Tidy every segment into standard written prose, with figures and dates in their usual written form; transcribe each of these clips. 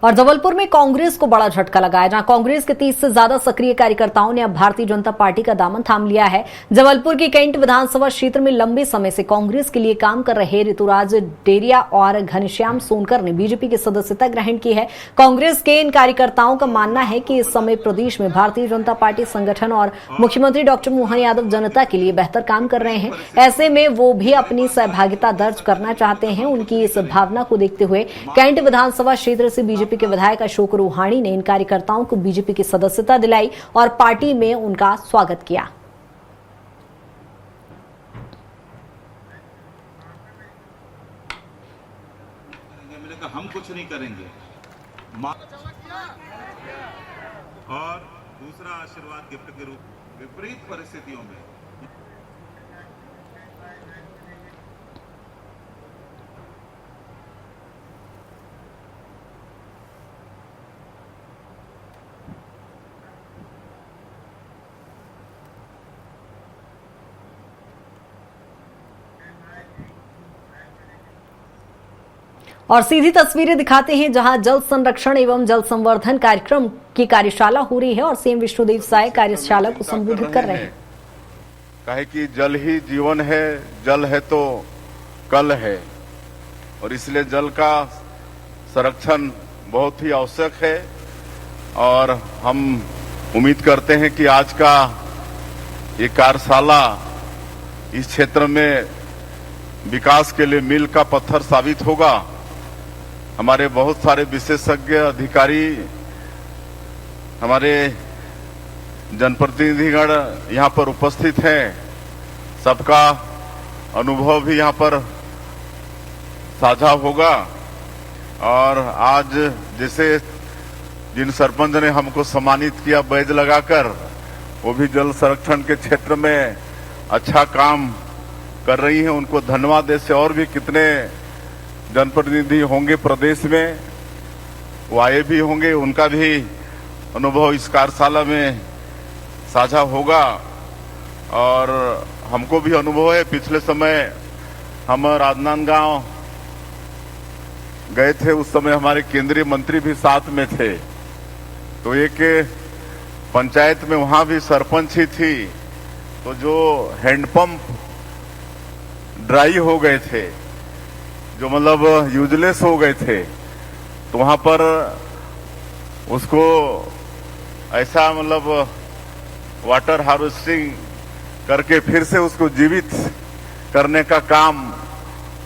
और जबलपुर में कांग्रेस को बड़ा झटका लगा है, जहां कांग्रेस के 30 से ज्यादा सक्रिय कार्यकर्ताओं ने अब भारतीय जनता पार्टी का दामन थाम लिया है। जबलपुर की कैंट विधानसभा क्षेत्र में लंबे समय से कांग्रेस के लिए काम कर रहे ऋतुराज डेरिया और घनश्याम सोनकर ने बीजेपी की सदस्यता ग्रहण की है। कांग्रेस के इन कार्यकर्ताओं का मानना है कि इस समय प्रदेश में भारतीय जनता पार्टी संगठन और मुख्यमंत्री डॉक्टर मोहन यादव जनता के लिए बेहतर काम कर रहे हैं। ऐसे में वो भी अपनी सहभागिता दर्ज करना चाहते हैं। उनकी इस भावना को देखते हुए कैंट विधानसभा क्षेत्र से बीजेपी के विधायक अशोक रूहानी ने इन कार्यकर्ताओं को बीजेपी की सदस्यता दिलाई और पार्टी में उनका स्वागत किया। हम कुछ नहीं करेंगे और दूसरा आशीर्वाद गिफ्ट के रूप विपरीत परिस्थितियों में और सीधी तस्वीरें दिखाते हैं जहां जल संरक्षण एवं जल संवर्धन कार्यक्रम की कार्यशाला हो रही है और सीएम विष्णुदेव साय कार्यशाला को संबोधित कर रहे हैं। कहे कि जल ही जीवन है, जल है तो कल है और इसलिए जल का संरक्षण बहुत ही आवश्यक है। और हम उम्मीद करते हैं कि आज का ये कार्यशाला इस क्षेत्र में विकास के लिए मील का पत्थर साबित होगा। हमारे बहुत सारे विशेषज्ञ अधिकारी, हमारे जनप्रतिनिधिगण यहाँ पर उपस्थित हैं। सबका अनुभव भी यहाँ पर साझा होगा। और आज जैसे जिन सरपंच ने हमको सम्मानित किया बैज लगाकर, वो भी जल संरक्षण के क्षेत्र में अच्छा काम कर रही हैं। उनको धन्यवाद। ऐसे और भी कितने जनप्रतिनिधि होंगे प्रदेश में, वो आए भी होंगे, उनका भी अनुभव इस कार्यशाला में साझा होगा। और हमको भी अनुभव है, पिछले समय हम राजनांदगांव गए थे, उस समय हमारे केंद्रीय मंत्री भी साथ में थे। तो एक पंचायत में वहां भी सरपंच ही थी, तो जो हैंडपंप ड्राई हो गए थे, जो मतलब यूजलेस हो गए थे, तो वहां पर उसको ऐसा मतलब वाटर हार्वेस्टिंग करके फिर से उसको जीवित करने का काम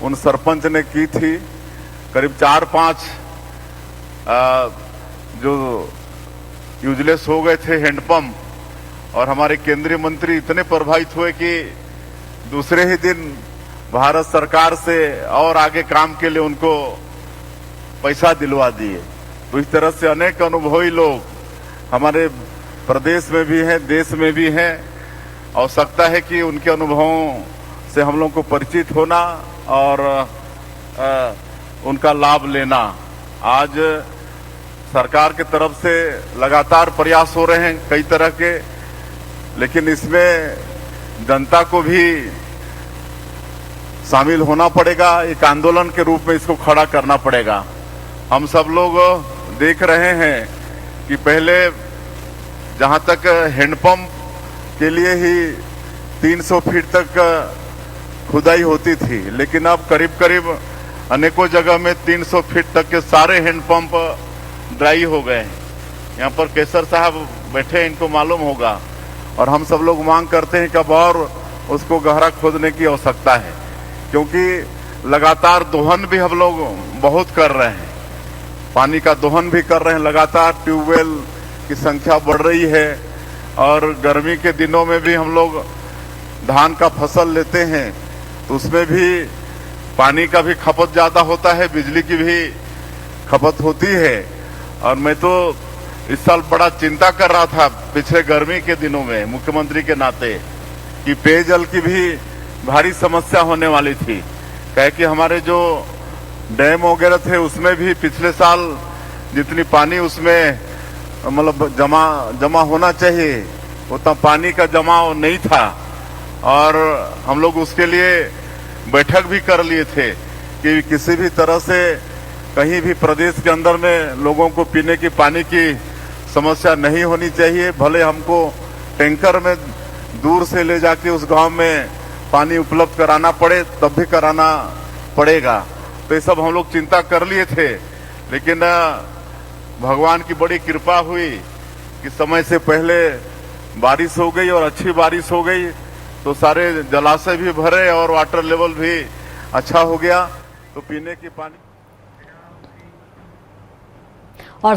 उन सरपंच ने की थी। करीब 4-5 जो यूजलेस हो गए थे हैंडपंप, और हमारे केंद्रीय मंत्री इतने प्रभावित हुए कि दूसरे ही दिन भारत सरकार से और आगे काम के लिए उनको पैसा दिलवा दिए। तो इस तरह से अनेक अनुभवी लोग हमारे प्रदेश में भी हैं, देश में भी हैं। आवश्यकता है कि उनके अनुभवों से हम लोग को परिचित होना और उनका लाभ लेना। आज सरकार की तरफ से लगातार प्रयास हो रहे हैं कई तरह के, लेकिन इसमें जनता को भी शामिल होना पड़ेगा। एक आंदोलन के रूप में इसको खड़ा करना पड़ेगा। हम सब लोग देख रहे हैं कि पहले जहां तक हैंडपंप के लिए ही 300 फीट तक खुदाई होती थी, लेकिन अब करीब करीब अनेकों जगह में 300 फीट तक के सारे हैंडपंप ड्राई हो गए हैं। यहाँ पर केसर साहब बैठे हैं, इनको मालूम होगा। और हम सब लोग मांग करते हैं कि अब और उसको गहरा खोदने की आवश्यकता है, क्योंकि लगातार दोहन भी हम लोग बहुत कर रहे हैं, पानी का दोहन भी कर रहे हैं। लगातार ट्यूबवेल की संख्या बढ़ रही है और गर्मी के दिनों में भी हम लोग धान का फसल लेते हैं, तो उसमें भी पानी का भी खपत ज्यादा होता है, बिजली की भी खपत होती है। और मैं तो इस साल बड़ा चिंता कर रहा था पिछले गर्मी के दिनों में मुख्यमंत्री के नाते, कि पेयजल की भी भारी समस्या होने वाली थी। कहे कि हमारे जो डैम वगैरह थे उसमें भी पिछले साल जितनी पानी उसमें मतलब जमा होना चाहिए, उतना पानी का जमाव नहीं था। और हम लोग उसके लिए बैठक भी कर लिए थे कि किसी भी तरह से कहीं भी प्रदेश के अंदर में लोगों को पीने की पानी की समस्या नहीं होनी चाहिए। भले हमको टैंकर में दूर से ले जाके उस गांव में पानी उपलब्ध कराना पड़े, तब भी कराना पड़ेगा। तो ये सब हम लोग चिंता कर लिए थे, लेकिन भगवान की बड़ी कृपा हुई कि समय से पहले बारिश हो गई और अच्छी बारिश हो गई, तो सारे जलाशय भी भरे और वाटर लेवल भी अच्छा हो गया, तो पीने की पानी